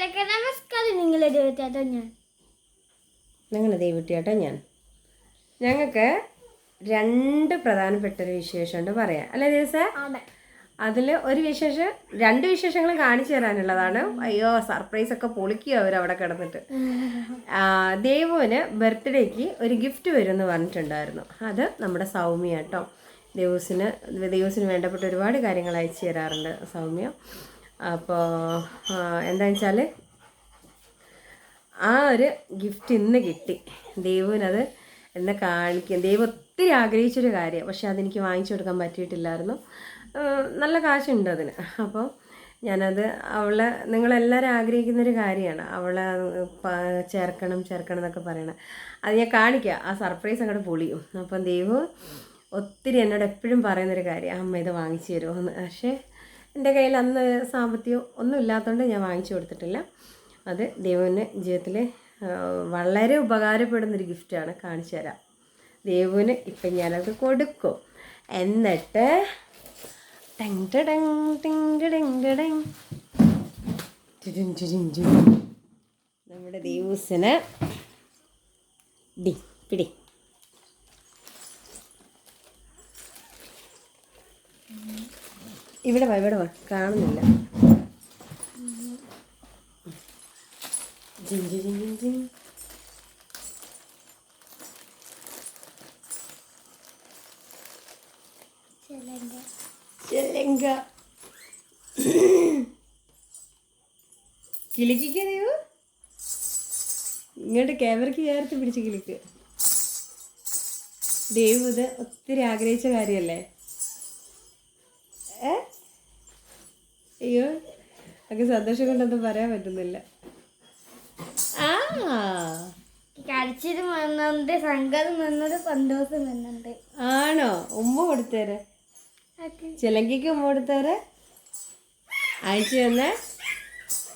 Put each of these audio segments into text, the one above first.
കൂട്ടുകാരൊക്കെ നമസ്കാരം. നിങ്ങൾ ദേവിട്ടിയാട്ടോ ഞാൻ. ഞങ്ങൾക്ക് രണ്ട് പ്രധാനപ്പെട്ട ഒരു വിശേഷമുണ്ട് പറയാം അല്ലേ ദിവസം. അതിൽ ഒരു വിശേഷം, രണ്ട് വിശേഷങ്ങളും കാണിച്ചു തരാനുള്ളതാണ്. അയ്യോ, സർപ്രൈസ് ഒക്കെ പൊളിക്കുക അവരവിടെ കിടന്നിട്ട്. ദേവുവിന് ബർത്ത്ഡേക്ക് ഒരു ഗിഫ്റ്റ് വരുമെന്ന് പറഞ്ഞിട്ടുണ്ടായിരുന്നു. അത് നമ്മുടെ സൗമ്യ കേട്ടോ. ദേവൂസിന് വേണ്ടപ്പെട്ട ഒരുപാട് കാര്യങ്ങൾ അയച്ചു തരാറുണ്ട് സൗമ്യ. അപ്പോൾ എന്താണെന്ന് വെച്ചാൽ ആ ഒരു ഗിഫ്റ്റ് ഇന്ന് കിട്ടി ദേവുവിനത്. എന്നെ കാണിക്കും. ദേവ് ഒത്തിരി ആഗ്രഹിച്ചൊരു കാര്യം, പക്ഷെ അതെനിക്ക് വാങ്ങിച്ചു കൊടുക്കാൻ പറ്റിയിട്ടില്ലായിരുന്നു. നല്ല കാശുണ്ട് അതിന്. അപ്പോൾ ഞാനത് നിങ്ങളെല്ലാവരും ആഗ്രഹിക്കുന്നൊരു കാര്യമാണ്. അവളെ ചേർക്കണം എന്നൊക്കെ പറയണം. അത് ഞാൻ കാണിക്കാം. ആ സർപ്രൈസ് അങ്ങോട്ട് പൊളിയും. അപ്പം ദേവ് ഒത്തിരി എന്നോട് എപ്പോഴും പറയുന്നൊരു കാര്യം, അമ്മ ഇത് വാങ്ങിച്ചു തരുമോയെന്ന്. പക്ഷേ എൻ്റെ കയ്യിൽ അന്ന് സാമ്പത്തികം ഒന്നും ഇല്ലാത്തതുകൊണ്ട് ഞാൻ വാങ്ങിച്ചു കൊടുത്തിട്ടില്ല. അത് ദേവുവിന് ജീവിതത്തിൽ വളരെ ഉപകാരപ്പെടുന്നൊരു ഗിഫ്റ്റാണ്. കാണിച്ചു തരാം. ദേവുവിന് ഇപ്പം ഞാനത് കൊടുക്കും. എന്നിട്ട് നമ്മുടെ ദേവൂസിന് പിടി. ഇവിടെ വാ, കാണുന്നില്ല. കിളിക്കുക ദേവ്, ഇങ്ങോട്ട് ക്യാമറയ്ക്ക് ചേർത്ത് പിടിച്ച് കിളിക്ക്. ദേവ് ഇത് ഒത്തിരി ആഗ്രഹിച്ച കാര്യമല്ലേ. അയ്യോ, ഒക്കെ സന്തോഷം കൊണ്ടൊന്നും പറയാൻ പറ്റുന്നില്ല. കരച്ചിലും വന്നുണ്ട്, സങ്കടം വന്നത്, സന്തോഷം വന്നുണ്ട്. ആണോ? ഉമ്മ കൊടുത്തേരെ, ചിലങ്കിക്ക് ഉമ്മ കൊടുത്തേരെ. അയച്ചു തന്നെ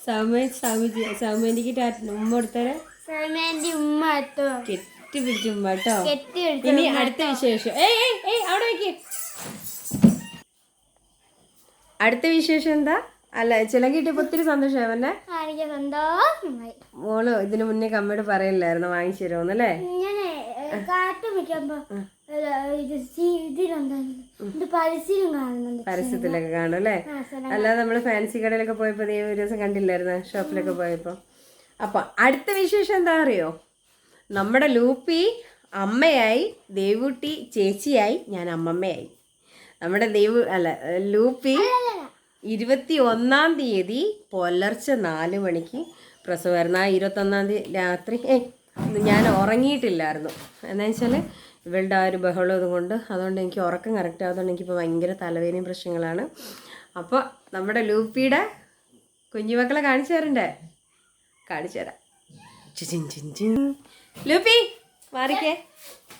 സൗമ്യക്ക് ഉമ്മ കൊടുത്തേരെ. കെട്ടി പിടിച്ചു ഉമ്മ കേട്ടോ. ഇനി അടുത്ത വിശേഷം. അവിടെ വയ്ക്ക്. അടുത്ത വിശേഷം എന്താ? അല്ല, ചിലങ്കിട്ടിപ്പോ ഒത്തിരി സന്തോഷമായി അവന്നെ. മോള് ഇതിനു മുന്നേ കമ്മയോട് പറയില്ലായിരുന്നു വാങ്ങിച്ചു തരുമോന്നല്ലേ. പരസ്യത്തിലൊക്കെ കാണും അല്ലേ. അല്ലാതെ നമ്മള് ഫാൻസി കടയിലൊക്കെ പോയപ്പോ നീ ഒരു ദിവസം കണ്ടില്ലായിരുന്നു, ഷോപ്പിലൊക്കെ പോയപ്പോ. അപ്പൊ അടുത്ത വിശേഷം എന്താ അറിയോ? നമ്മുടെ ലൂപ്പി അമ്മയായി, ദേവൂട്ടി ചേച്ചിയായി, ഞാൻ അമ്മമ്മയായി. നമ്മുടെ ലൂപ്പി 21-ാം തീയതി പുലർച്ചെ 4 മണിക്ക് പ്രസവമായിരുന്നു. ആ 21-ാം തീയതി രാത്രി ഞാൻ ഉറങ്ങിയിട്ടില്ലായിരുന്നു. എന്താണെന്ന് വെച്ചാൽ ഇവളുടെ ആ ഒരു ബഹളം ഇതുകൊണ്ട്, അതുകൊണ്ട് എനിക്ക് ഉറക്കം കറക്റ്റ് ആയതുകൊണ്ട് എനിക്കിപ്പോൾ ഭയങ്കര തലവേദനയും പ്രശ്നങ്ങളാണ്. അപ്പോൾ നമ്മുടെ ലൂപ്പിയുടെ കുഞ്ഞുമക്കളെ കാണിച്ചു തരണ്ടേ? കാണിച്ചു തരാം. ലൂപ്പി മാറിക്കേ.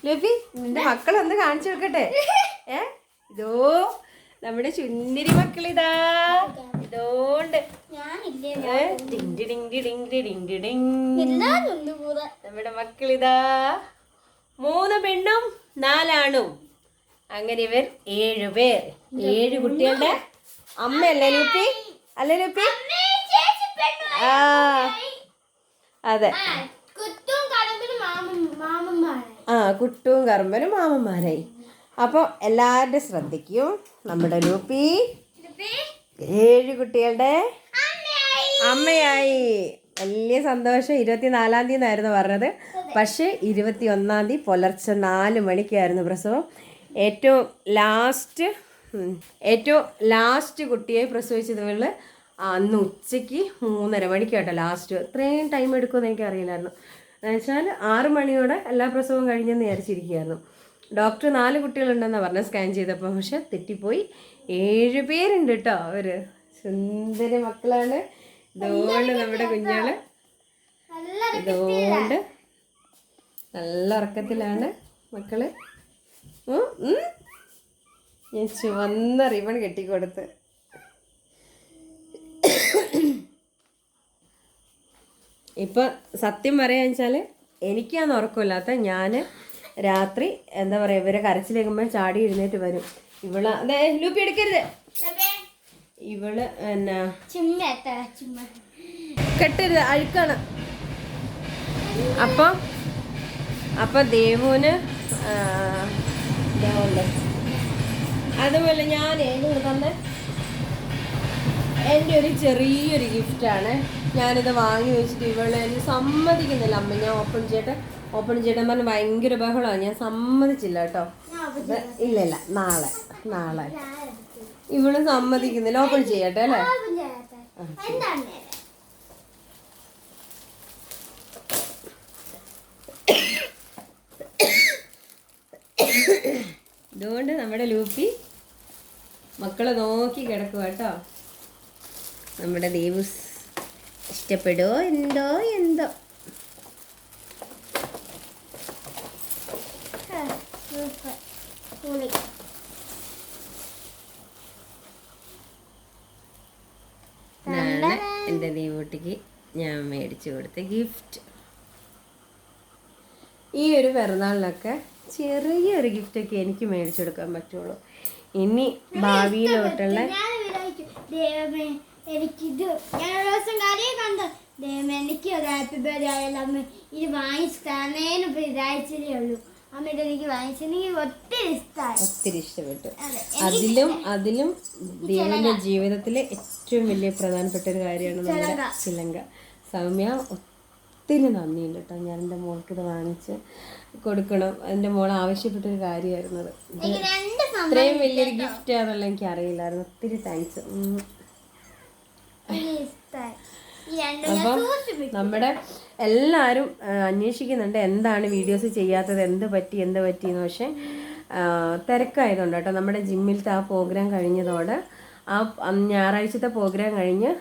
ലൂപ്പി, നിന്റെ മക്കളൊന്ന് കാണിച്ചു വെക്കട്ടെ. ഇതോ നമ്മുടെ ചുന്തിരി മക്കളിതാ. ഇതോണ്ട് നമ്മുടെ മക്കളിതാ. 3 പെണ്ണും 4 ആണും. അങ്ങനെ ഇവർ 7 പേർ. 7 കുട്ടികളുടെ അമ്മയല്ലേ ലൂപ്പി? അല്ലേ ലൂപ്പി? ആ അതെ, കുട്ടും കറുമ്പനും മാമന്മാരായി. അപ്പോൾ എല്ലാവരുടെ ശ്രദ്ധിക്കും. നമ്മുടെ ലൂപ്പി 7 കുട്ടികളുടെ അമ്മയായി. വലിയ സന്തോഷം. 24-ാം തീയതി എന്നായിരുന്നു പറഞ്ഞത്, പക്ഷേ 21-ാം തീയതി പുലർച്ചെ 4 മണിക്കായിരുന്നു പ്രസവം. ഏറ്റവും ലാസ്റ്റ് കുട്ടിയെ പ്രസവിച്ചത് ഇവള് അന്ന് ഉച്ചയ്ക്ക് 3:30 മണിക്കാട്ടോ ലാസ്റ്റ്. ഇത്രയും ടൈം എടുക്കുമെന്ന് എനിക്കറിയില്ലായിരുന്നു. എന്നുവെച്ചാൽ 6 മണിയോടെ എല്ലാ പ്രസവവും കഴിഞ്ഞെന്ന് വിചാരിച്ചിരിക്കുകയായിരുന്നു. ഡോക്ടർ 4 കുട്ടികളുണ്ടെന്നാണ് പറഞ്ഞത് സ്കാൻ ചെയ്തപ്പോൾ, പക്ഷെ തെറ്റിപ്പോയി. 7 പേരുണ്ട് കേട്ടോ. അവർ സുന്ദര മക്കളാണ്. ഇതുകൊണ്ട് നമ്മുടെ കുഞ്ഞാള് ഇതുകൊണ്ട് നല്ല ഉറക്കത്തിലാണ് മക്കള്. ഞാൻ ചുവന്ന റിബൺ കെട്ടിക്കൊടുത്ത്. ഇപ്പം സത്യം പറയാന്ന് വെച്ചാൽ എനിക്കാന്ന് ഉറക്കമില്ലാത്ത. ഞാൻ രാത്രി എന്താ പറയുക, ഇവരെ കരച്ചിലേക്കുമ്പോൾ ചാടി എഴുന്നേറ്റ് വരും. ലൂപ്പി എടുക്കരുത്. ഇവള് എന്നാ കെട്ടരുത്, അഴുക്കാണ്. അപ്പൊ ദേവുവിന് അതുപോലെ ഞാൻ തന്നെ എൻ്റെ ഒരു ചെറിയൊരു ഗിഫ്റ്റാണ്. ഞാനിത് വാങ്ങി വെച്ചിട്ട് ഇവളെ എനിക്ക് സമ്മതിക്കുന്നില്ല. അമ്മ ഞാൻ ഓപ്പൺ ചെയ്യട്ടെ പറഞ്ഞ് ഭയങ്കര ബഹളമാണ്. ഞാൻ സമ്മതിച്ചില്ല കേട്ടോ. ഇല്ല നാളെ ഇവള് സമ്മതിക്കുന്നില്ല. ഓപ്പൺ ചെയ്യട്ടെ അല്ലേ? ഇതുകൊണ്ട് നമ്മുടെ ലൂപ്പി മക്കളെ നോക്കി കിടക്കുക കേട്ടോ. നമ്മുടെ ദേവൂസ് ഇഷ്ടപ്പെടുമോ എന്തോ. ഇതാണ് എൻ്റെ ദേവൂട്ടിക്ക് ഞാൻ മേടിച്ചു കൊടുത്ത ഗിഫ്റ്റ്. ഈ ഒരു പിറന്നാളിനൊക്കെ ചെറിയൊരു ഗിഫ്റ്റൊക്കെ എനിക്ക് മേടിച്ചു കൊടുക്കാൻ പറ്റുള്ളൂ. ഇനി ഭാവിയിലോട്ടുള്ള എനിക്കിത് ഞാൻ ഒരു ദിവസം കാര്യം കണ്ടു. എനിക്ക് ഒരു ഹാപ്പി ബർത്ത്ഡേ ആയാലും അമ്മ ഇത് വാങ്ങിച്ചു തന്നേന്ന് വിചാരിച്ചതേ ഉള്ളൂ. അമ്മ ഇത് എനിക്ക് വാങ്ങിച്ചെനിക്ക് ഒത്തിരി ഇഷ്ടപ്പെട്ടു. അതിലും ദേവന്റെ ജീവിതത്തിലെ ഏറ്റവും വലിയ പ്രധാനപ്പെട്ട ഒരു കാര്യമാണ് നമ്മുടെ ചിലങ്ക. സൗമ്യ ഒത്തിരി നന്ദിയുണ്ട് കേട്ടോ. ഞാൻ എൻ്റെ മോൾക്ക് ഇത് വാങ്ങിച്ച് കൊടുക്കണം. എൻ്റെ മോൾ ആവശ്യപ്പെട്ടൊരു കാര്യമായിരുന്നു അത്. ഇത്രയും വലിയൊരു ഗിഫ്റ്റ് ആണെന്നുള്ള എനിക്ക് അറിയില്ലായിരുന്നു. ഒത്തിരി താങ്ക്സ്. അപ്പം നമ്മുടെ എല്ലാവരും അന്വേഷിക്കുന്നുണ്ട് എന്താണ് വീഡിയോസ് ചെയ്യാത്തത്, എന്ത് പറ്റിയെന്ന്. പക്ഷേ തിരക്കായതുകൊണ്ട് കേട്ടോ. നമ്മുടെ ജിമ്മിലത്തെ ആ പ്രോഗ്രാം കഴിഞ്ഞതോടെ ഞായറാഴ്ചത്തെ പ്രോഗ്രാം കഴിഞ്ഞ്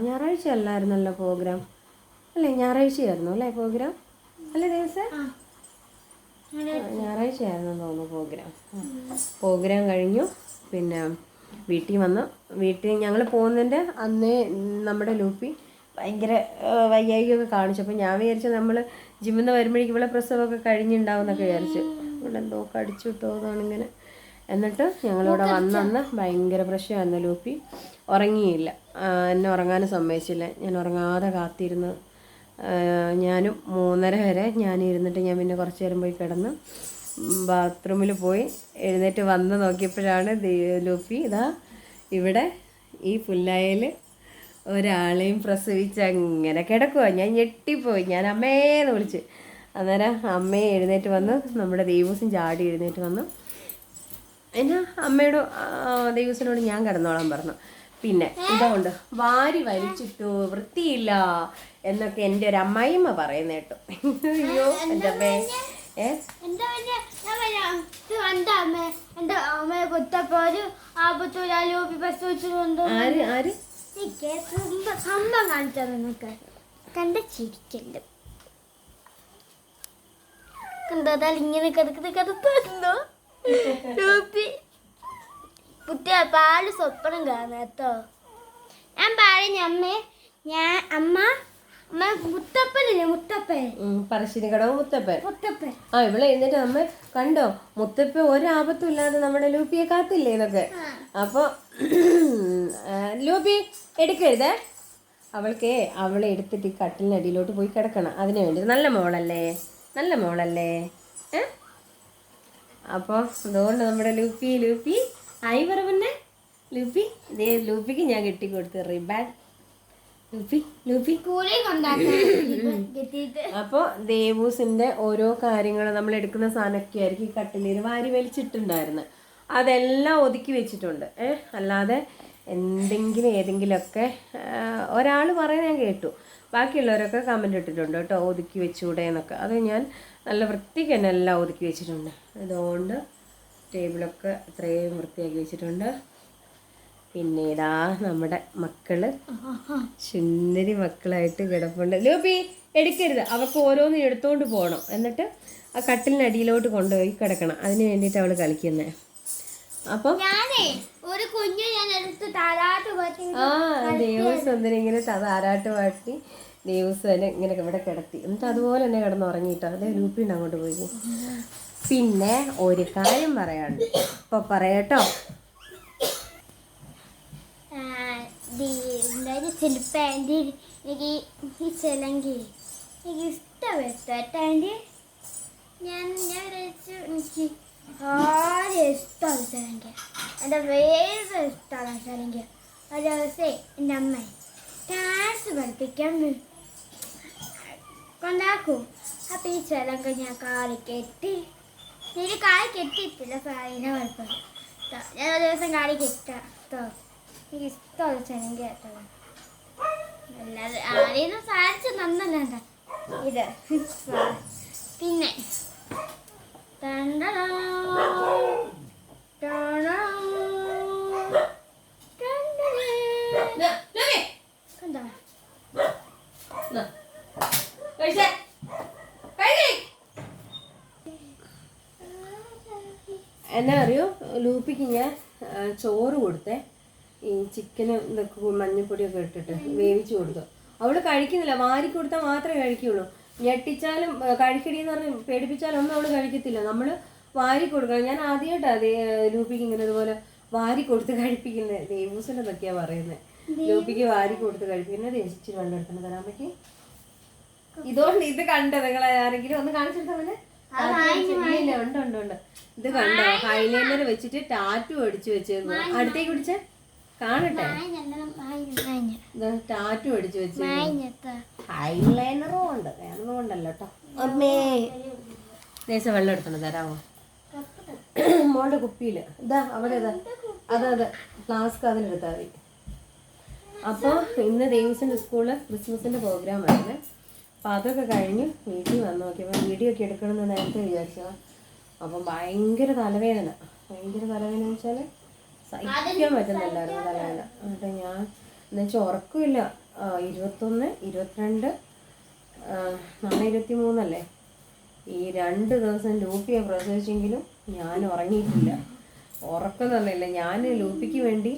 ഞായറാഴ്ച അല്ലായിരുന്നല്ലോ പ്രോഗ്രാം അല്ലേ? ഞായറാഴ്ചയായിരുന്നു അല്ലേ പ്രോഗ്രാം? അല്ലേ ദിവസം? ഞായറാഴ്ചയായിരുന്നു തോന്നുന്നു പ്രോഗ്രാം കഴിഞ്ഞു. പിന്നെ വീട്ടിൽ ഞങ്ങൾ പോകുന്നതിൻ്റെ അന്നേ നമ്മുടെ ലൂപ്പി ഭയങ്കര വയ്യായികയൊക്കെ കാണിച്ചു. അപ്പോൾ ഞാൻ വിചാരിച്ചു നമ്മൾ ജിമ്മിൽ നിന്ന് വരുമ്പോഴേക്കും ഇവിടെ പ്രസവമൊക്കെ കഴിഞ്ഞിട്ടുണ്ടാവും എന്നൊക്കെ വിചാരിച്ചു. ഇവിടെ എന്തോ കടിച്ചു കിട്ടുമെന്നാണിങ്ങനെ. എന്നിട്ട് ഞങ്ങളിവിടെ വന്നന്ന് ഭയങ്കര പ്രശ്നമായിരുന്നു. ലൂപ്പി ഉറങ്ങിയില്ല, എന്നെ ഉറങ്ങാനും സമ്മതിച്ചില്ല. ഞാൻ ഉറങ്ങാതെ കാത്തിരുന്ന് ഞാനും 3:30 വരെ ഞാനിരുന്നിട്ട് ഞാൻ പിന്നെ കുറച്ച് നേരം പോയി കിടന്ന് ബാത്റൂമിൽ പോയി എഴുന്നേറ്റ് വന്ന് നോക്കിയപ്പോഴാണ് ലൂപ്പി ഇതാ ഇവിടെ ഈ പുല്ലായയിൽ ഒരാളെയും പ്രസവിച്ച് അങ്ങനെ കിടക്കുക. ഞാൻ ഞെട്ടിപ്പോയി. ഞാൻ അമ്മേന്ന് വിളിച്ച്. അന്നേരം അമ്മയെ എഴുന്നേറ്റ് വന്ന് നമ്മുടെ ദേവൂസും ചാടി എഴുന്നേറ്റ് വന്നു. എന്നാ അമ്മയോട് ദേവൂസിനോട് ഞാൻ കിടന്നോളാൻ പറഞ്ഞു. പിന്നെ ഇതുകൊണ്ട് വാരി വലിച്ചിട്ടു, വൃത്തിയില്ല എന്നൊക്കെ എൻ്റെ ഒരു അമ്മായിമ്മ പറയുന്ന കേട്ടോ. അയ്യോ എൻ്റെ അമ്മേ. ആര് സംഭവം കാണിച്ചത് നിനക്ക് കണ്ട ചിരിക്കണ്ട് കണ്ടതാൽ ഇങ്ങനെ കിടക്കുന്നു. കുട്ടിയ പാല് സ്വപ്നം കാണാത്തോ. ഞാൻ പറഞ്ഞു അമ്മ മുത്തപ്പനില്ലേ, പറശ്ശിനിക്കടവ് മുത്തപ്പൻ. ആ ഇവിടെ എഴുന്നേറ്റ് അമ്മ കണ്ടോ, മുത്തപ്പൻ ഒരാപത്തും ഇല്ലാതെ നമ്മുടെ ലൂപ്പിയെ കാത്തില്ലേ എന്നൊക്കെ. അപ്പൊ ലൂപ്പി എടുക്കരുതേ, അവളെ എടുത്തിട്ട് ഈ കട്ടിലിനടിയിലോട്ട് പോയി കിടക്കണം. അതിനു വേണ്ടി നല്ല മോളല്ലേ അപ്പോൾ അതുകൊണ്ട് നമ്മുടെ ലൂപ്പി ആയി പറവന്നെ ലൂപ്പിക്ക് ഞാൻ കെട്ടിക്കൊടുത്ത് റിബാൻ. അപ്പോൾ ദേവൂസിന്റെ ഓരോ കാര്യങ്ങൾ നമ്മൾ എടുക്കുന്ന സാധനമൊക്കെ ആയിരിക്കും ഈ കട്ടിലിൽ വാരി വലിച്ചിട്ടുണ്ടായിരുന്നത്. അതെല്ലാം ഒതുക്കി വെച്ചിട്ടുണ്ട്. അല്ലാതെ ഏതെങ്കിലുമൊക്കെ ഒരാൾ പറയുന്നത് ഞാൻ കേട്ടു. ബാക്കിയുള്ളവരൊക്കെ കമൻ്റ് ഇട്ടിട്ടുണ്ട് കേട്ടോ, ഒതുക്കി വെച്ചുകൂടെ എന്നൊക്കെ. അത് ഞാൻ നല്ല വൃത്തിക്ക് തന്നെ എല്ലാം ഒതുക്കി വെച്ചിട്ടുണ്ട്. അതുകൊണ്ട് ടേബിളൊക്കെ അത്രയും വൃത്തിയാക്കി വെച്ചിട്ടുണ്ട്. പിന്നെ ഇതാ നമ്മുടെ മക്കള് സുന്ദരി മക്കളായിട്ട് കിടപ്പുണ്ട്. ലൂപ്പി എടുക്കരുത്, അവർക്ക് ഓരോന്നും എടുത്തോണ്ട് പോകണം. എന്നിട്ട് ആ കട്ടിലിനടിയിലോട്ട് കൊണ്ടുപോയി കിടക്കണം. അതിന് വേണ്ടിയിട്ട് അവള് കളിക്കുന്നത്. അപ്പം ദേവസ്വന്ദരം ഇങ്ങനെ താരാട്ട് പാട്ടി ദേവസ്വനെ ഇങ്ങനെ ഇവിടെ കിടത്തി. എന്നിട്ട് അതുപോലെ തന്നെ കിടന്നുറങ്ങിയിട്ടോ. അതേ ലൂപ്പിണ്ട് അങ്ങോട്ട് പോയി. പിന്നെ ഒരു കാര്യം പറയാനുണ്ട്, ഇപ്പൊ പറയാട്ടോ. ശില്പ എനിക്ക് ഈ ചിലങ്കി എനിക്ക് ഇഷ്ടപ്പെട്ടു കേട്ടോ ആൻറ്റി. ഞാൻ വിചാരിച്ചു എനിക്ക് ആരെ ഇഷ്ടമാണ് ചിലങ്ക. എൻ്റെ വേറെ ഇഷ്ടമാണ് ചിലങ്ക. ഒരു ദിവസം എൻ്റെ അമ്മ ഡാൻസ് പഠിപ്പിക്കാൻ കൊണ്ടാക്കും. അപ്പം ഈ ചിലങ്ക ഞാൻ കാലി കെട്ടി. ഞാൻ കാലി കെട്ടിയിട്ടില്ല, സാരിനെ കുഴപ്പമില്ല. ഞാൻ ഒരു ദിവസം കാലി കെട്ടാം കേട്ടോ. എനിക്ക് ഇഷ്ടമാണ് ചിലങ്ക കേട്ടോ. അല്ലാതെ ആരെയും സാധിച്ചു നന്നല്ല ഇത്. പിന്നെ കണ്ടോ എന്നാ അറിയോ, ലൂപ്പിക്ക് ഞാൻ ചോറ് കൊടുത്തേ, ഈ ചിക്കന് ഇതൊക്കെ മഞ്ഞപ്പൊടിയൊക്കെ ഇട്ടിട്ട് വേവിച്ച് കൊടുത്തു. അവള് കഴിക്കുന്നില്ല. വാരി കൊടുത്താൽ മാത്രമേ കഴിക്കുള്ളൂ. ഞെട്ടിച്ചാലും കഴിക്കടിയെന്ന് പറഞ്ഞ് പേടിപ്പിച്ചാലും ഒന്നും അവള് കഴിക്കത്തില്ല. നമ്മൾ വാരി കൊടുക്കണം. ഞാൻ ആദ്യമായിട്ടാണ് ലൂപ്പിക്ക് ഇങ്ങനെ ഇതുപോലെ വാരി കൊടുത്ത് കഴിപ്പിക്കുന്നത്. ദേവൂസിൻ്റെ ഇതൊക്കെയാണ് പറയുന്നത്. ലൂപ്പിക്ക് വാരി കൊടുത്ത് കഴിപ്പിക്കുന്നത്. ദേശിച്ച് കണ്ടെടുക്കണം തരാൻ പറ്റി. ഇതുകൊണ്ട് ഇത് കണ്ടോ നിങ്ങളെ ആരെങ്കിലും ഒന്ന് കാണിച്ചെടുത്തവന്? ഇല്ല, ഉണ്ട് ഉണ്ട് ഉണ്ട്. ഇത് കണ്ടോ, ഹൈലൈനർ വെച്ചിട്ട് ടാറ്റു അടിച്ചു വെച്ചേക്കുക. അടുത്തേക്ക് പിടിച്ചേ കാണട്ടെ. ടാറ്റു അടിച്ചു വെച്ച് ഹൈലൈനറും ഉണ്ട്. വേണമെന്ന് കൊണ്ടല്ലോ കേട്ടോ. അമ്മേ ദേശം വെള്ളം എടുക്കണം തരാമോ? മോളുടെ കുപ്പിയില് ഇതാ അവിടെ ഇതാ അതെ ഫ്ലാസ്ക് അതിലെടുത്താൽ മതി. അപ്പോൾ ഇന്ന് ദേവീസിൻ്റെ സ്കൂളിൽ ക്രിസ്മസിൻ്റെ പ്രോഗ്രാം ആയിരുന്നു. അപ്പോൾ അതൊക്കെ കഴിഞ്ഞ് വീട്ടിൽ വന്ന് നോക്കിയപ്പോൾ വീഡിയോ ഒക്കെ എടുക്കണമെന്ന് നേരത്തെ വിചാരിച്ചതാണ്. അപ്പം ഭയങ്കര തലവേദന വെച്ചാൽ സഹിക്കാൻ പറ്റുന്നില്ലായിരുന്നു തലവേദന. എന്നിട്ട് ഞാൻ എന്നുവെച്ചാൽ ഉറക്കമില്ല. 21, 22, നാളെ 23 ഈ 2 ദിവസം ലൂപ്പിയെ പ്രസവിച്ചെങ്കിലും ഞാൻ ഉറങ്ങിയിട്ടില്ല. ഉറക്കം തന്നില്ല. ഞാൻ ലൂപ്പിക്ക് വേണ്ടി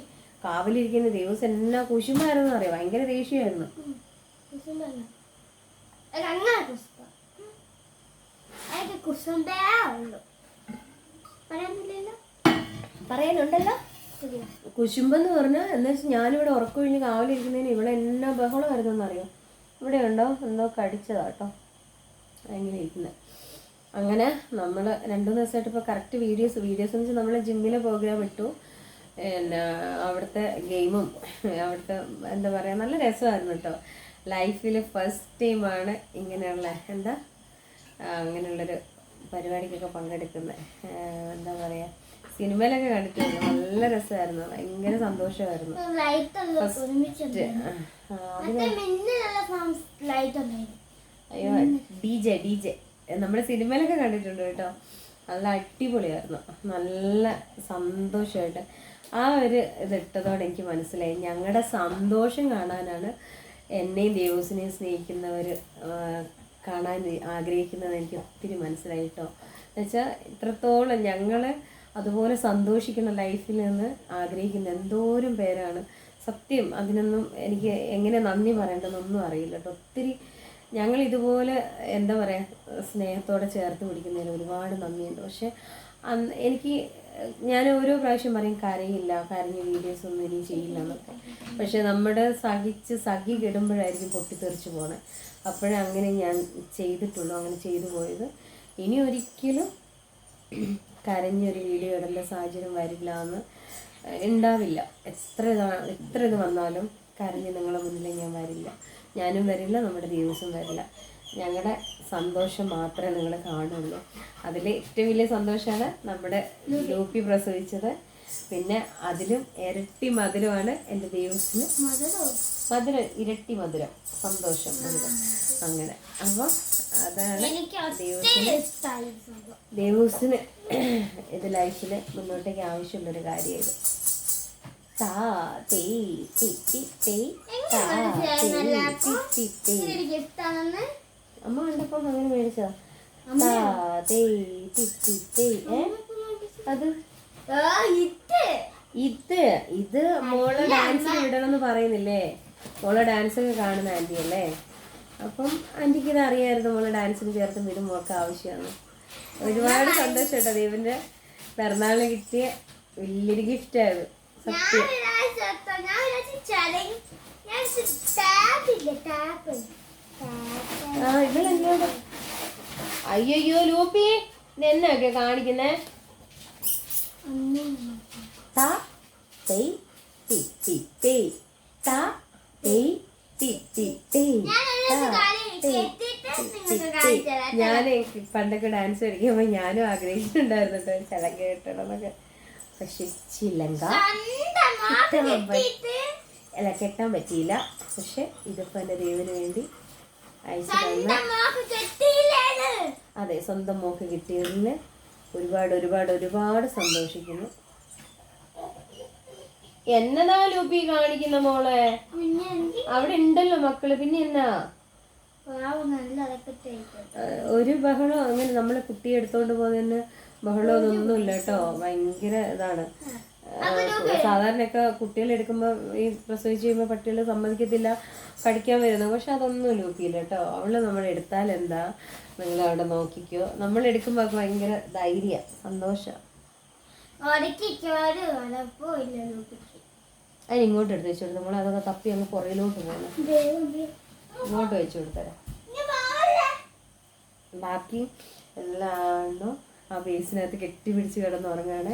കാവലിരിക്കുന്ന ദിവസം എന്നാ കുശുമായിരുന്നു അറിയാം. ഭയങ്കര ദേഷ്യമായിരുന്നു. പറയാനുണ്ടല്ലോ കുശുമ്പെന്ന് പറഞ്ഞാൽ എന്താ വെച്ചാൽ ഞാനിവിടെ ഉറക്കൊഴിഞ്ഞ് കാവലിരിക്കുന്നതിന് ഇവിടെ എന്നാ ബഹളമായിരുന്നു എന്നറിയോ. ഇവിടെ ഉണ്ടോ എന്തോ കടിച്ചതാട്ടോ അങ്ങനെ ഇരിക്കുന്നത്. അങ്ങനെ നമ്മൾ 2 ദിവസമായിട്ട് ഇപ്പോൾ കറക്റ്റ് വീഡിയോസ് എന്ന് വെച്ചാൽ നമ്മൾ ജിമ്മിലെ പ്രോഗ്രാം ഇട്ടു. പിന്നെ അവിടുത്തെ ഗെയിമും അവിടുത്തെ എന്താ പറയുക നല്ല രസമായിരുന്നു കേട്ടോ. ലൈഫിൽ ഫസ്റ്റ് ടൈമാണ് ഇങ്ങനെയുള്ള അങ്ങനെയുള്ളൊരു പരിപാടിക്കൊക്കെ പങ്കെടുക്കുന്നത്. എന്താ പറയുക, സിനിമയിലൊക്കെ കണ്ടിട്ടുണ്ട്. നല്ല രസമായിരുന്നു, ഭയങ്കര സന്തോഷമായിരുന്നു. അയ്യോ DJ നമ്മുടെ സിനിമയിലൊക്കെ കണ്ടിട്ടുണ്ട് കേട്ടോ. നല്ല അടിപൊളിയായിരുന്നു, നല്ല സന്തോഷമായിട്ട്. ആ ഒരു ഇതിട്ടതോടെ എനിക്ക് മനസ്സിലായി ഞങ്ങളുടെ സന്തോഷം കാണാനാണ് എന്നെയും ദേവൂസിനെയും സ്നേഹിക്കുന്നവർ കാണാൻ ആഗ്രഹിക്കുന്നത്. എനിക്ക് ഒത്തിരി മനസ്സിലായി കേട്ടോ. എന്നുവെച്ചാൽ ഇത്രത്തോളം ഞങ്ങൾ അതുപോലെ സന്തോഷിക്കുന്ന ലൈഫിൽ നിന്ന് ആഗ്രഹിക്കുന്ന എന്തോരം പേരാണ്. സത്യം അതിനൊന്നും എനിക്ക് എങ്ങനെ നന്ദി പറയേണ്ടതെന്നൊന്നും അറിയില്ല കേട്ടോ. ഒത്തിരി ഞങ്ങൾ ഇതുപോലെ എന്താ പറയുക സ്നേഹത്തോടെ ചേർത്ത് പിടിക്കുന്നതിൽ ഒരുപാട് നന്ദിയുണ്ട്. പക്ഷെ എനിക്ക് ഞാൻ ഓരോ പ്രാവശ്യം പറയും കരഞ്ഞ് വീഡിയോസ് ഒന്നും ഇനി ചെയ്യില്ല എന്നൊക്കെ. പക്ഷെ നമ്മുടെ സഖി കെടുമ്പോഴായിരിക്കും പൊട്ടിത്തെറിച്ച് പോണേ. അപ്പോഴേ അങ്ങനെ ഞാൻ ചെയ്തിട്ടുള്ളൂ, അങ്ങനെ ചെയ്തു പോയത്. ഇനി ഒരിക്കലും കരഞ്ഞൊരു വീഡിയോ ഇടേണ്ട സാഹചര്യം വരില്ല എന്ന് ഉണ്ടാവില്ല. എത്ര ഇത് വന്നാലും കരഞ്ഞ് നിങ്ങളുടെ മുന്നിൽ ഞാൻ വരില്ല, ഞാനും വരില്ല, നമ്മുടെ ദിവസം വരില്ല. ഞങ്ങളുടെ സന്തോഷം മാത്രമേ നിങ്ങൾ കാണുള്ളൂ. അതിൽ ഏറ്റവും വലിയ സന്തോഷമാണ് നമ്മുടെ ലൂപ്പി പ്രസവിച്ചത്. പിന്നെ അതിലും ഇരട്ടി മധുരമാണ് എൻ്റെ ദൈവത്തിന് മധുരം, ഇരട്ടി മധുരം, സന്തോഷം, മധുരം. അങ്ങനെ അപ്പോൾ അതാണ് ദേവൂസിന് ഇത് ലൈഫിൽ മുന്നോട്ടേക്ക് ആവശ്യമുള്ളൊരു കാര്യമായത്. അമ്മ കണ്ടപ്പോ അങ്ങനെ മേടിച്ചതാ. അത് ഇത് മോളെ ഡാൻസിന് വിടണമെന്ന് പറയുന്നില്ലേ. മോളെ ഡാൻസ് ഒക്കെ കാണുന്ന ആൻറ്റി അല്ലേ. അപ്പം ആൻറ്റിക്ക് ഇത് അറിയാമായിരുന്നു മോളെ ഡാൻസിന് ചേർത്ത് വിടും മോൾക്ക് ആവശ്യമാണ്. ഒരുപാട് സന്തോഷം കേട്ടോ. ദൈവന്റെ പിറന്നാളിന് കിട്ടിയ വലിയൊരു ഗിഫ്റ്റായത്. സത്യം ആ ഇവളെന്നോട് അയ്യോ ലൂപ്പി എന്നൊക്കെ കാണിക്കുന്നേ താ തേ തി തി തേ താ തേ തി തി തേ ഞാൻ പണ്ടൊക്കെ ഡാൻസ് കളിക്കുമ്പോൾ ഞാനും ആഗ്രഹിച്ചിട്ടുണ്ടായിരുന്നു കേട്ടോ ചലങ്ക കെട്ടണം എന്നൊക്കെ. പക്ഷെ ചിലങ്ക അല്ല കെട്ടാൻ പറ്റിയില്ല. പക്ഷെ ഇതിപ്പോ എൻ്റെ ദൈവന് വേണ്ടി അയച്ചു തന്ന അതെ സ്വന്തം മോക്ക് കിട്ടിയതിൽ ഒരുപാട് ഒരുപാട് ഒരുപാട് സന്തോഷിക്കുന്നു. എന്നതാ ലൂപ്പി കാണിക്കുന്ന മോളെ? അവിടെ ഉണ്ടല്ലോ മക്കള്, പിന്നെ എന്നാ ഒരു ബഹളം അങ്ങനെ നമ്മളെ കുട്ടിയെ എടുത്തോണ്ട് പോകുന്നതിന് ബഹളമൊന്നുമില്ല കേട്ടോ. ഭയങ്കര ഇതാണ്. സാധാരണയൊക്കെ കുട്ടികളെ എടുക്കുമ്പോൾ ഈ പ്രസവിച്ച് കഴിയുമ്പോൾ പട്ടികൾ സമ്മതിക്കത്തില്ല കടിക്കാൻ വരുന്നത്. പക്ഷെ അതൊന്നും ലൂപ്പിയില്ല കേട്ടോ. അവള് നമ്മളെടുത്താൽ എന്താ, നിങ്ങൾ അവിടെ നോക്കിക്കോ. നമ്മളെടുക്കുമ്പോൾ അത് ഭയങ്കര ധൈര്യം സന്തോഷം. അതിന് ഇങ്ങോട്ട് എടുത്ത് വെച്ചു കൊടുത്തു. നമ്മൾ അതൊക്കെ തപ്പി അങ്ങ് പുറയിലോട്ട് പോകണം. ഇങ്ങോട്ട് വെച്ചു കൊടുത്തരാം. ബാക്കി എല്ലാം ആ ബേസിനകത്ത് കെട്ടിപ്പിടിച്ച് കിടന്നുറങ്ങാണ്.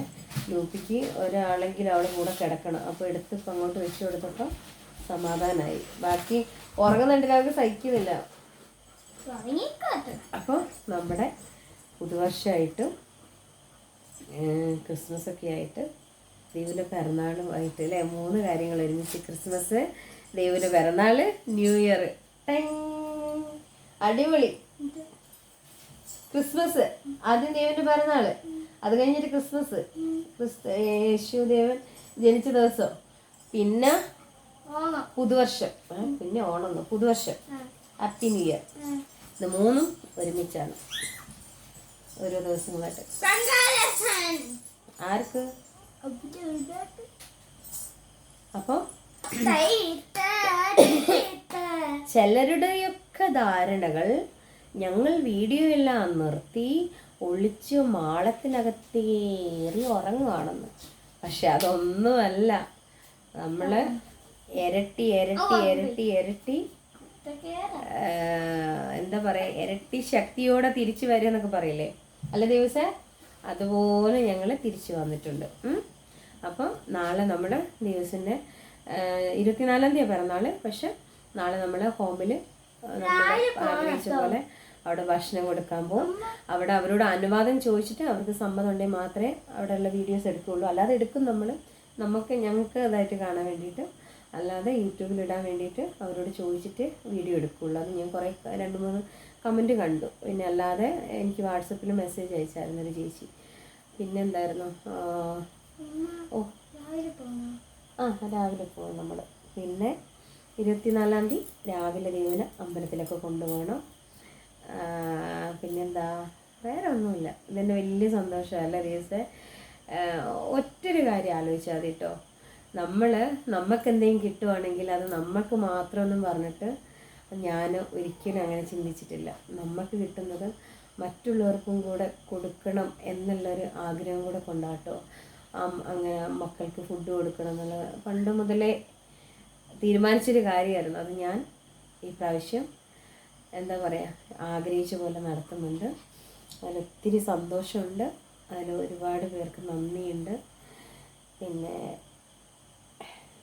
ലൂപ്പിക്ക് ഒരാളെങ്കിലും അവിടെ കൂടെ കിടക്കണം. അപ്പോൾ എടുത്തിപ്പോൾ അങ്ങോട്ട് വെച്ചു കൊടുത്തപ്പോൾ സമാധാനമായി. ബാക്കി ഉറങ്ങുന്നുണ്ടെങ്കിൽ അവർക്ക് സഹിക്കുന്നില്ല. അപ്പോൾ നമ്മുടെ പുതുവർഷമായിട്ടും ക്രിസ്മസൊക്കെ ആയിട്ട് ദൈവൻ്റെ പിറന്നാളും ആയിട്ട് അല്ലേ, 3 കാര്യങ്ങൾ ഒരുമിച്ച്. ക്രിസ്മസ്, ദൈവൻ്റെ പിറന്നാൾ, ന്യൂ ഇയർ. അടിപൊളി. ക്രിസ്മസ് ആദ്യം ദൈവൻ്റെ പിറന്നാള്, അത് കഴിഞ്ഞിട്ട് ക്രിസ്മസ്, യേശുദേവൻ ജനിച്ച ദിവസം, പിന്നെ പുതുവർഷം, പിന്നെ ഓണം, പുതുവർഷം, ഹാപ്പി ന്യൂ ഇയർ. ഇത് 3 ഒരുമിച്ചാണ് ഓരോ ദിവസങ്ങളായിട്ട്. ആർക്ക്? അപ്പൊ ചിലരുടെയൊക്കെ ധാരണകൾ ഞങ്ങൾ വീഡിയോ എല്ലാം നിർത്തി ഒളിച്ചു മാളത്തിനകത്തേറി ഉറങ്ങുകയാണെന്ന്. പക്ഷെ അതൊന്നുമല്ല. നമ്മള് ഇരട്ടി ഇരട്ടി ഇരട്ടി ഇരട്ടി എന്താ പറയാ, ഇരട്ടി ശക്തിയോടെ തിരിച്ചു വരിക എന്നൊക്കെ പറയില്ലേ, അല്ല ദിവസം അതുപോലെ ഞങ്ങൾ തിരിച്ചു വന്നിട്ടുണ്ട്. അപ്പം നാളെ നമ്മൾ ദിവസത്തിൻ്റെ 24-ാം തീയതി പിറന്നാള്. പക്ഷെ നാളെ നമ്മൾ ഹോമിൽ നമ്മൾ ആഗ്രഹിച്ച പോലെ അവിടെ ഭക്ഷണം കൊടുക്കാൻ പോകും. അവിടെ അവരോട് അനുവാദം ചോദിച്ചിട്ട് അവർക്ക് സമ്മതം ഉണ്ടെങ്കിൽ മാത്രമേ അവിടെയുള്ള വീഡിയോസ് എടുക്കുകയുള്ളൂ. അല്ലാതെ എടുക്കും ഞങ്ങൾക്ക് അതായിട്ട് കാണാൻ വേണ്ടിയിട്ട്, അല്ലാതെ യൂട്യൂബിൽ ഇടാൻ വേണ്ടിയിട്ട് അവരോട് ചോദിച്ചിട്ട് വീഡിയോ എടുക്കുകയുള്ളൂ. അത് ഞാൻ കുറേ 2-3 കമൻറ്റ് കണ്ടു. പിന്നെ അല്ലാതെ എനിക്ക് വാട്സപ്പിൽ മെസ്സേജ് അയച്ചായിരുന്നു ഒരു ചേച്ചി. പിന്നെ എന്തായിരുന്നു, രാവിലെ പോകും നമ്മൾ. പിന്നെ 24-ാം തീയതി രാവിലെ ദൈവനെ അമ്പലത്തിലൊക്കെ കൊണ്ടുപോകണം. പിന്നെന്താ, വേറെ ഒന്നുമില്ല. ഇതെന്നെ വലിയ സന്തോഷമല്ല ദിവസം. ഒറ്റൊരു കാര്യം ആലോചിച്ചാൽ മതി കേട്ടോ. നമുക്ക് എന്തെങ്കിലും കിട്ടുവാണെങ്കിൽ അത് നമുക്ക് മാത്രമൊന്നും പറഞ്ഞിട്ട് ഞാൻ ഒരിക്കലും അങ്ങനെ ചിന്തിച്ചിട്ടില്ല. നമുക്ക് കിട്ടുന്നത് മറ്റുള്ളവർക്കും കൂടെ കൊടുക്കണം എന്നുള്ളൊരു ആഗ്രഹം കൂടെ കൊണ്ടാട്ടോ അങ്ങനെ മക്കൾക്ക് ഫുഡ് കൊടുക്കണം എന്നുള്ള പണ്ട് മുതലേ തീരുമാനിച്ചൊരു കാര്യമായിരുന്നു. അത് ഞാൻ ഈ പ്രാവശ്യം എന്താ പറയുക, ആഗ്രഹിച്ച പോലെ നടത്തുന്നുണ്ട്. അതിലൊത്തിരി സന്തോഷമുണ്ട്. അതിൽ ഒരുപാട് പേർക്ക് നന്ദിയുണ്ട്.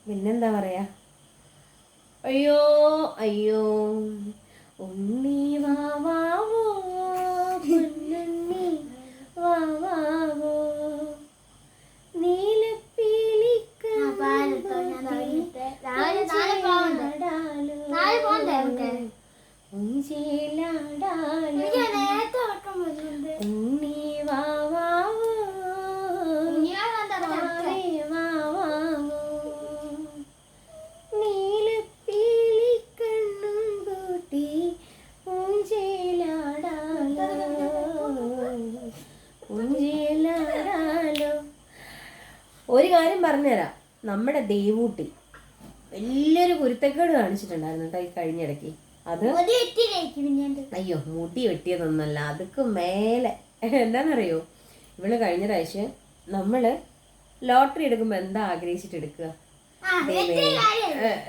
പിന്നെന്താ പറയുക, അയ്യോ ഉണ്ണി വാവാവോ പൊന്നുണ്ണി വാവാവോ ഉണ്ണി വാവാവോ നീലപ്പീലിക്കണ്ണും കൂട്ടി ഊഞ്ചിലാടാലോ. ഒരു കാര്യം പറഞ്ഞുതരാം, നമ്മുടെ ദേവൂട്ടി വലിയൊരു കുരുത്തക്കേട് കാണിച്ചിട്ടുണ്ടായിരുന്നു കേട്ടോ ഈ കഴിഞ്ഞിടയ്ക്ക്. അത് അയ്യോ മുടി വെട്ടിയതൊന്നല്ല, അതൊക്കെ മേലെ. എന്താണെന്നറിയോ, ഇവള് കഴിഞ്ഞ പ്രാവശ്യം നമ്മള് ലോട്ടറി എടുക്കുമ്പോൾ എന്താ ആഗ്രഹിച്ചിട്ട് എടുക്കുക,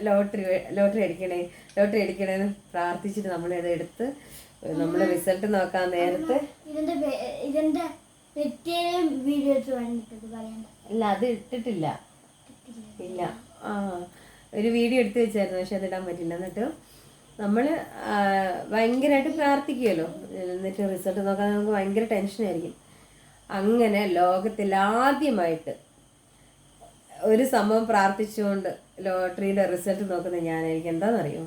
ലോട്ടറി അടിക്കണേന്ന് പ്രാർത്ഥിച്ചിട്ട് നമ്മളത് എടുത്ത് നമ്മൾ റിസൾട്ട് നോക്കാൻ നേരത്തെ ഇതിന്റെ വീഡിയോ എടുത്ത് പറയണ്ട. അല്ല അത് ഇട്ടിട്ടില്ല, ഇല്ല. ആ ഒരു വീഡിയോ എടുത്ത് വെച്ചായിരുന്നു, പക്ഷെ അതിടാൻ പറ്റില്ല. എന്നിട്ട് നമ്മൾ ഭയങ്കരമായിട്ട് പ്രാർത്ഥിക്കുമല്ലോ, എന്നിട്ട് റിസൾട്ട് നോക്കാൻ നമുക്ക് ഭയങ്കര ടെൻഷനായിരിക്കും. അങ്ങനെ ലോകത്തിൽ ആദ്യമായിട്ട് ഒരു സംഭവം പ്രാർത്ഥിച്ചുകൊണ്ട് ലോട്ടറിയുടെ റിസൾട്ട് നോക്കുന്നത് ഞാനായിരിക്കും. എന്താണെന്നറിയോ?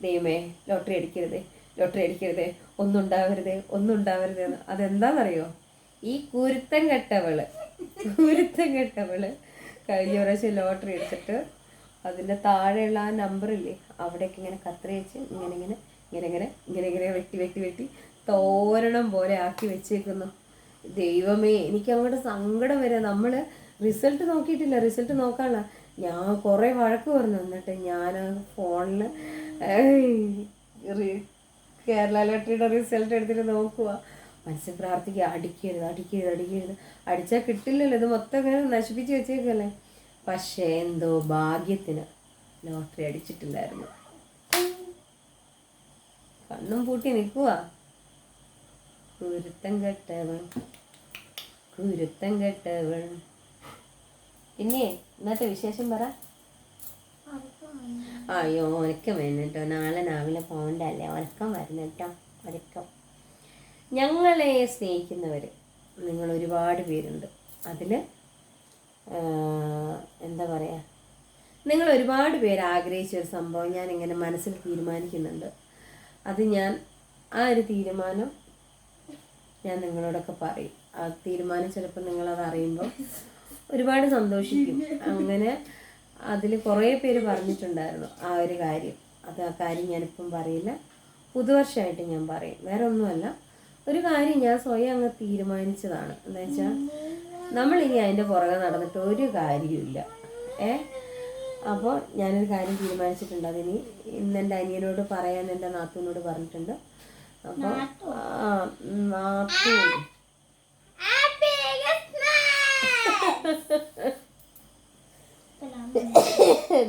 ദൈവമേ ലോട്ടറി അടിക്കരുതേ, ഒന്നും ഉണ്ടാവരുതേ എന്ന്. അതെന്താണെന്നറിയോ? ഈ കുരുത്തം കെട്ടവള് കഴിഞ്ഞ പ്രാവശ്യം ലോട്ടറി അടിച്ചിട്ട് അതിൻ്റെ താഴെയുള്ള ആ നമ്പറില്ലേ, അവിടേക്ക് ഇങ്ങനെ കത്രി വെച്ച് ഇങ്ങനെ വെട്ടി തോരണം പോലെ ആക്കി വെച്ചേക്കുന്നു. ദൈവമേ, എനിക്ക് അങ്ങോട്ട് സങ്കടം വരെ. നമ്മൾ റിസൾട്ട് നോക്കിയിട്ടില്ല, റിസൾട്ട് നോക്കാനുള്ള ഞാൻ കുറേ വഴക്ക് പറഞ്ഞു. എന്നിട്ട് ഞാൻ ഫോണിൽ കേരള ലോട്ടറിയുടെ റിസൾട്ട് എടുത്തിട്ട് നോക്കുക, മനസ്സിൽ പ്രാർത്ഥിക്കുക, അടിക്കരുത്, അടിച്ചാൽ കിട്ടില്ലല്ലോ, ഇത് മൊത്തം ഇങ്ങനെ നശിപ്പിച്ച് വെച്ചേക്കല്ലേ. പക്ഷേ എന്തോ ഭാഗ്യത്തിന് ലോട്ടറി അടിച്ചിട്ടില്ലായിരുന്നു. കണ്ണും പൂട്ടി നിൽക്കുക. കുരുത്തം കെട്ടവൻ. പിന്നെ ഇന്നത്തെ വിശേഷം പറ. അയ്യോ ഉറക്കം വരുന്നു കേട്ടോ, നാളെ രാവിലെ പോകണ്ടല്ലേ, ഉറക്കം വരുന്നു കേട്ടോ, ഉറക്കം. ഞങ്ങളെ സ്നേഹിക്കുന്നവർ നിങ്ങൾ ഒരുപാട് പേരുണ്ട്. അതിൽ എന്താ പറയുക, നിങ്ങൾ ഒരുപാട് പേര് ആഗ്രഹിച്ചൊരു സംഭവം ഞാൻ ഇങ്ങനെ മനസ്സിൽ തീരുമാനിക്കുന്നുണ്ട്. അത് ആ ഒരു തീരുമാനം ഞാൻ നിങ്ങളോടൊക്കെ പറയും. ആ തീരുമാനം ചിലപ്പോൾ നിങ്ങളത് അറിയുമ്പോൾ ഒരുപാട് സന്തോഷിക്കും. അങ്ങനെ അതിൽ കുറേ പേര് പറഞ്ഞിട്ടുണ്ടായിരുന്നു ആ ഒരു കാര്യം. ആ കാര്യം ഞാനിപ്പം പറയില്ല, പുതുവർഷമായിട്ട് ഞാൻ പറയും. വേറെ ഒന്നുമല്ല, ഒരു കാര്യം ഞാൻ സ്വയം അങ്ങ് തീരുമാനിച്ചതാണ്. എന്താ വെച്ചാൽ നമ്മളിനി അതിൻ്റെ പുറകെ നടന്നിട്ട് ഒരു കാര്യമില്ല. അപ്പോൾ ഞാനൊരു കാര്യം തീരുമാനിച്ചിട്ടുണ്ട്. അതിനി ഇന്ന് എൻ്റെ അനിയനോട് പറയാൻ എൻ്റെ നാത്തൂനോട് പറഞ്ഞിട്ടുണ്ട്. അപ്പോൾ നാത്തൂൻ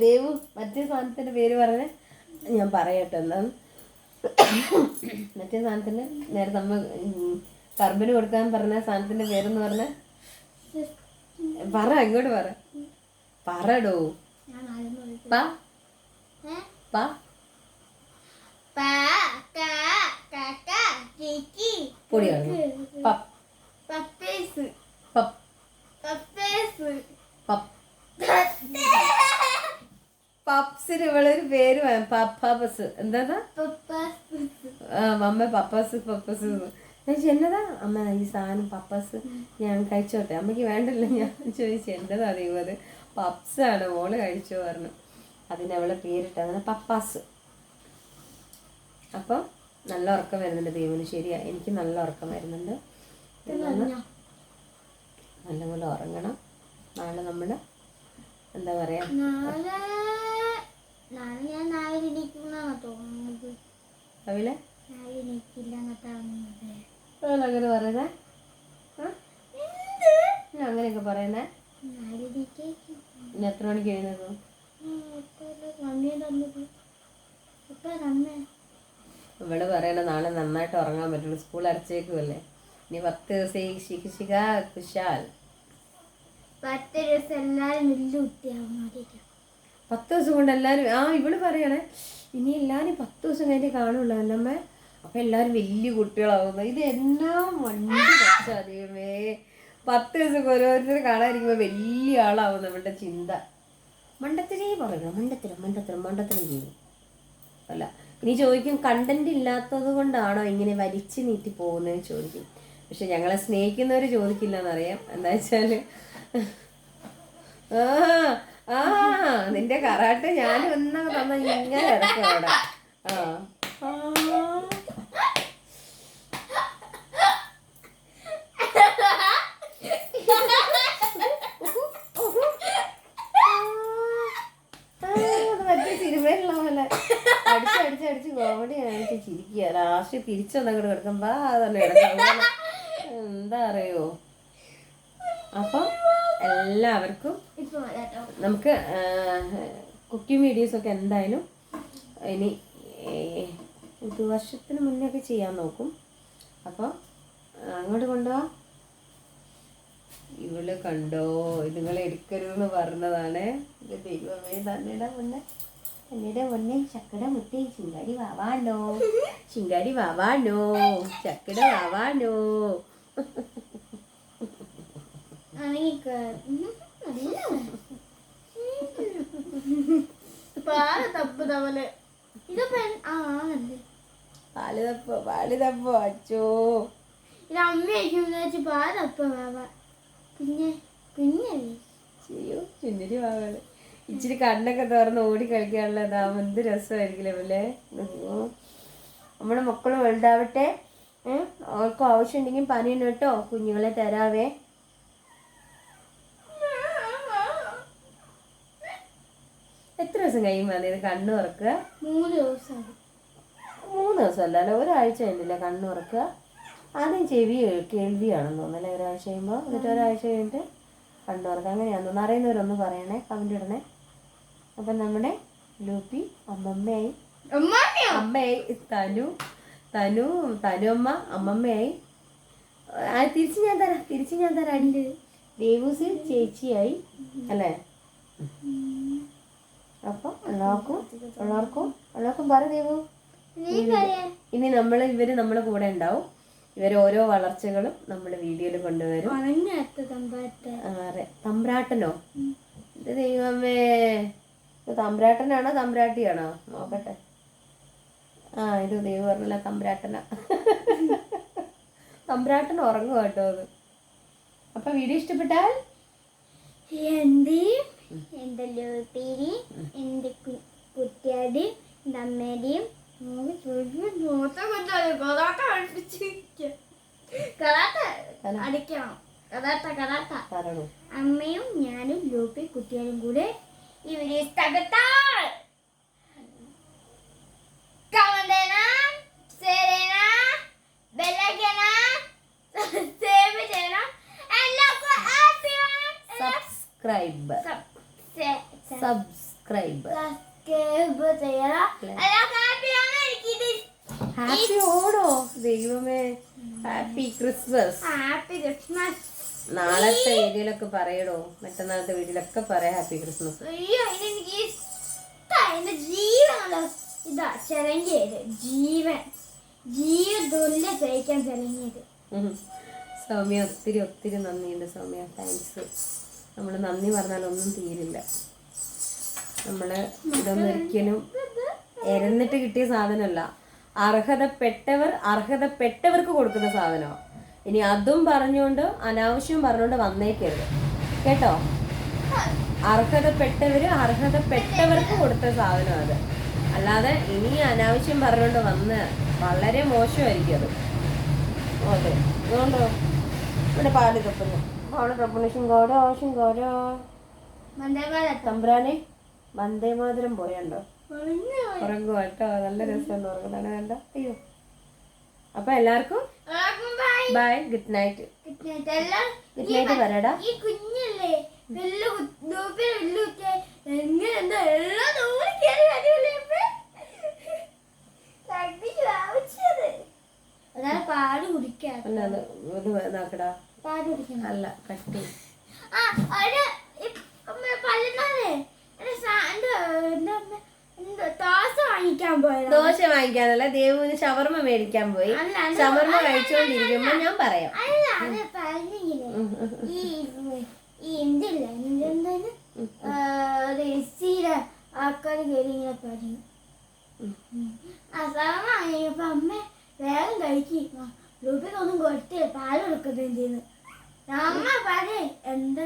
ദേവു മറ്റേ സാധനത്തിൻ്റെ പേര് പറഞ്ഞേ, ഞാൻ പറയട്ടെ. എന്താണ് മറ്റേ സാധനത്തിന് നേരത്തെ നമ്മൾ കർബന് കൊടുക്കാൻ പറഞ്ഞ സാധനത്തിൻ്റെ പേരെന്ന് പറഞ്ഞ പറ, ഇങ്ങോട്ട് പറടോ. പൊടി പപ്സിന് ഇവളൊരു പേര് പപ്പാസ്. എന്താ അമ്മ പപ്പാസ് എന്നതാ അമ്മ ഈ സാധനം പപ്പാസ് ഞാൻ കഴിച്ചോട്ടെ, അമ്മയ്ക്ക് വേണ്ടല്ലോ. ഞാൻ ചോദിച്ചു എൻ്റെതാ ദൈവം, അത് പപ്സാണ്, മോള് കഴിച്ചോ പറഞ്ഞു. അതിനവളെ പേരിട്ട് അങ്ങനെ പപ്പാസ്. അപ്പം നല്ല ഉറക്കം വരുന്നുണ്ട് ദൈവന്. ശരിയാ, എനിക്ക് നല്ല ഉറക്കം വരുന്നുണ്ട്. നല്ലപോലെ ഉറങ്ങണം. നാളെ നമ്മൾ എന്താ പറയാ, രാവിലെ അങ്ങനെ പറയുന്നേ, അങ്ങനെയൊക്കെ പറയുന്നേ. ഇനി എത്ര മണിക്ക് എഴുന്നേക്കും? ഇവിടെ പറയണ നാളെ നന്നായിട്ട് ഉറങ്ങാൻ പറ്റുള്ളൂ, സ്കൂൾ അടച്ചേക്കുമല്ലേ. ഇനി 10 ദിവസം ശിഖ കുശാൽ. 10 ദിവസം എല്ലാവരും വലിയ കുട്ടിയാവും. 10 ദിവസം കൊണ്ട് എല്ലാവരും ഇവള് പറയണേ ഇനി എല്ലാവരും 10 ദിവസം കഴിഞ്ഞേ കാണുള്ളൂ അല്ലമ്മ. അപ്പം എല്ലാവരും വലിയ കുട്ടികളാവുന്നു. ഇത് എന്നാ വണ്ടി വെച്ചാ ദൈവമേ, 10 ദിവസം ഓരോരുത്തർ കാണാതിരിക്കുമ്പോൾ വലിയ ആളാവും നമ്മളുടെ ചിന്ത. മണ്ടത്തിലേ പറയണം, മണ്ടത്തരം ചെയ്യും. അല്ല ഇനി ചോദിക്കും കണ്ടന്റ് ഇല്ലാത്തത് കൊണ്ടാണോ ഇങ്ങനെ വലിച്ചു നീട്ടി പോകുന്നതെന്ന് ചോദിക്കും. പക്ഷെ ഞങ്ങളെ സ്നേഹിക്കുന്നവർ ചോദിക്കില്ല എന്നറിയാം. എന്താ വെച്ചാൽ നിന്റെ കറാട്ട് ഞാൻ ഒന്നും തന്ന ഇങ്ങനെ കിടക്കും അവിടെ. മറ്റേ സിനിമയിലുള്ള പോലെ അടിച്ച് കോമഡി കാണിച്ച് ചിരിക്കുക. ലാസ്റ്റ് തിരിച്ചൊന്നങ്ങോട്ട് കിടക്കുമ്പോ അതന്നെ കിടക്കും. എന്താ അറിയോ, അപ്പം എല്ലാവർക്കും നമുക്ക് കുക്കിംഗ് വീഡിയോസൊക്കെ എന്തായാലും ഇനി പുതുവർഷത്തിന് മുന്നേ ഒക്കെ ചെയ്യാൻ നോക്കും. അപ്പോൾ അങ്ങോട്ട് കൊണ്ടുപോവാ. ഇവള് കണ്ടോ, ഇതുങ്ങളെ എടുക്കരുതെന്ന് പറഞ്ഞതാണ്. ഇത് ദൈവമേ, തന്നെയുടെ മുന്നേ ചക്കട മുട്ടി ചിങ്കാരി വാവാനോ, ചിങ്കാരി വാവാനോ, ചക്കട വാവാനോ. പാല് തപ്പോ അച്ചോ. ഇത് അമ്മയായിരിക്കും പാലപ്പം പിന്നെ കുഞ്ഞല്ലേ ചെയ്യോ ചുന്നരി വാവാണ്. ഇച്ചിരി കണ്ണൊക്കെ തുറന്ന് ഓടി കളിക്കാനുള്ളതാവും. എന്ത് രസമായിരിക്കില്ലേ പോലെ. നമ്മുടെ മക്കളും വലുതാവട്ടെ. അവർക്കും ആവശ്യമുണ്ടെങ്കിൽ പനിയുണ്ട് കേട്ടോ, കുഞ്ഞുങ്ങളെ തരാവേ. എത്ര ദിവസം കഴിയുമ്പോൾ അത് കണ്ണ് തുറക്കുക? 3 ദിവസം. 3 ദിവസം അല്ല, ഒരാഴ്ച കഴിഞ്ഞില്ല കണ്ണ് തുറക്കുക. ആദ്യം കേൾവിയാണെന്ന് തോന്നുന്നല്ലേ, ഒരാഴ്ച കഴിയുമ്പോൾ. എന്നിട്ട് ഒരാഴ്ച കഴിഞ്ഞിട്ട് കണ്ണ് തുറക്കുക. അങ്ങനെയാണെന്ന് തോന്നുന്നു. അറിയുന്നവരൊന്ന് പറയണേ, കമന്റ് ഇടണേ. അപ്പം നമ്മുടെ ലൂപ്പി അമ്മമ്മയായി, തനു അമ്മ അമ്മമ്മയായി. തിരിച്ച് ഞാൻ തരാം അടിയിൽ. ദേവൂസ് ചേച്ചിയായി അല്ലേ? അപ്പം എല്ലാവർക്കും പറ ദേവു. ഇനി ഇവര് നമ്മുടെ കൂടെ ഉണ്ടാവും. ഇവരെ ഓരോ വളർച്ചകളും നമ്മൾ വീഡിയോയിൽ കൊണ്ടുവരും. തമ്പ്രാട്ടനോ? ഇത് ദൈവമേ, തമ്പ്രാട്ടനാണോ തമ്പ്രാട്ടിയാണോ നോക്കട്ടെ. ഇത് ദൈവം പറഞ്ഞില്ല, തമ്പ്രാട്ടനാ. തമ്പ്രാട്ടൻ ഉറങ്ങും കേട്ടോ അത്. അപ്പൊ വീഡിയോ ഇഷ്ടപ്പെട്ടാൽ എന്റെ ലൂപ്പേരി, എന്റെ കുട്ടിയാടി, എന്റെ അമ്മേടെയും അമ്മയും ഞാനും ലൂപ്പി കുട്ടിയാലും കൂടെ ഈ വീഡിയോ ഇഷ്ടപ്പെട്ടാൽ സബ്സ്ക്രൈബ് ചെയ്യണം. ഹാപ്പി ഓണോ ദൈവമേ, ഹാപ്പി ക്രിസ്മസ്. നാളത്തെ വീഡിയോയിലൊക്കെ പറയണോ, മറ്റന്നാളത്തെ വീഡിയോയിലൊക്കെ പറയാം ഹാപ്പി ക്രിസ്മസ്. ഇതാ ചിരങ്ങിയത്, ജീവതൊല്ല തയ്ക്കാൻ ചിരങ്ങിയത്. സൗമ്യ ഒത്തിരി നന്ദിയുണ്ട് സൗമ്യ, താങ്ക്സ്. നമ്മൾ നന്ദി പറഞ്ഞാലൊന്നും തീരില്ല. നമ്മള് ഇതൊന്നും ഒരിക്കലും എരന്നിട്ട് കിട്ടിയ സാധനമല്ല. അർഹതപ്പെട്ടവർക്ക് കൊടുക്കുന്ന സാധനമാണ്. ഇനി അതും പറഞ്ഞുകൊണ്ട് അനാവശ്യം പറഞ്ഞുകൊണ്ട് വന്നേക്കരുത് കേട്ടോ. അർഹതപ്പെട്ടവർക്ക് കൊടുത്ത സാധനം അത്. അല്ലാതെ ഇനി അനാവശ്യം പറഞ്ഞുകൊണ്ട് വന്ന് വളരെ മോശമായിരിക്കും അത്. അതെ, അതുകൊണ്ടോ ഇവിടെ പാല് തപ്പുന്നു. തമ്പ്രാനെ വന്ദേമാതരം പോയണ്ടോ? ഉറങ്ങുക കേട്ടോ, നല്ല രസമുണ്ട് ഉറങ്ങുന്നതാണ് കണ്ട. അയ്യോ, അപ്പൊ എല്ലാവർക്കും bye, good night. Good night പറയടാ. ഈ കുഞ്ഞല്ലേ പാല് കുടിക്കാം. പാല് കുടിക്കണം. അല്ല കട്ടി ദോശ വാങ്ങിക്കാനല്ല, ദേവുവിന് ഷവർമ്മ മേടിക്കാൻ പോയി. ഷവർമ്മ കഴിച്ചോണ്ടിരിക്കുമ്പോ ഞാൻ പറയാം. ആൾക്കാർ കയറി ഇങ്ങനെ പറയും. അമ്മ വേഗം കഴിക്കും, രൂപയ്ക്കൊന്നും കൊടുത്തില്ല, പാല് കൊടുക്കുന്നതിന്. അമ്മ പറയേ എന്റെ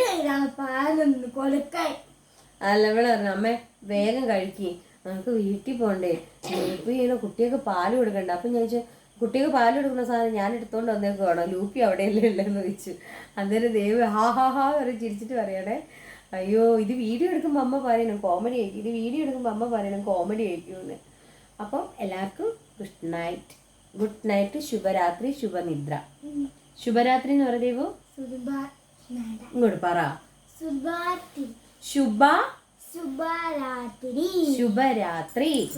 കയ്യിലാണ് പാലൊന്ന് കൊടുക്കാൻ. അല്ല, ഇവിടെ പറഞ്ഞു അമ്മ വേഗം കഴിക്കി, നമുക്ക് വീട്ടിൽ പോകണ്ടേ, ലൂപ്പി ചെയ്യുന്ന കുട്ടിയൊക്കെ പാല് കൊടുക്കണ്ട. അപ്പം ഞാൻ ചോദിച്ചു, കുട്ടിക്ക് പാല് കൊടുക്കുന്ന സാധനം ഞാൻ എടുത്തോണ്ട് വന്നേക്കുവാണോ, ലൂപ്പി അവിടെയല്ലേ ഉള്ളതെന്ന് ചോദിച്ചു. അന്നേരം ദേവ് ഹാ വരെ ചിരിച്ചിട്ട് പറയണേ, അയ്യോ ഇത് വീഡിയോ എടുക്കുമ്പോൾ അമ്മ പറയണം കോമഡി ആയിരിക്കും, ഇത് വീഡിയോ എടുക്കുമ്പോൾ അമ്മ പറയണം കോമഡി ആയിരിക്കും എന്ന്. അപ്പം എല്ലാവർക്കും ഗുഡ് നൈറ്റ്, ശുഭരാത്രി, ശുഭനിദ്ര. ശുഭരാത്രി എന്ന് പറ ദേവു, ഇങ്ങോട്ട് പറ. ശുഭ ശുഭരാത്രി. ശുഭരാത്രി.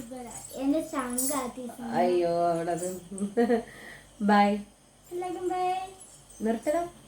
എന്റെ ചങ്കാത്തി. അയ്യോ അവിടെ ബൈ. എല്ലാവർക്കും ബൈ. നിർത്തണം.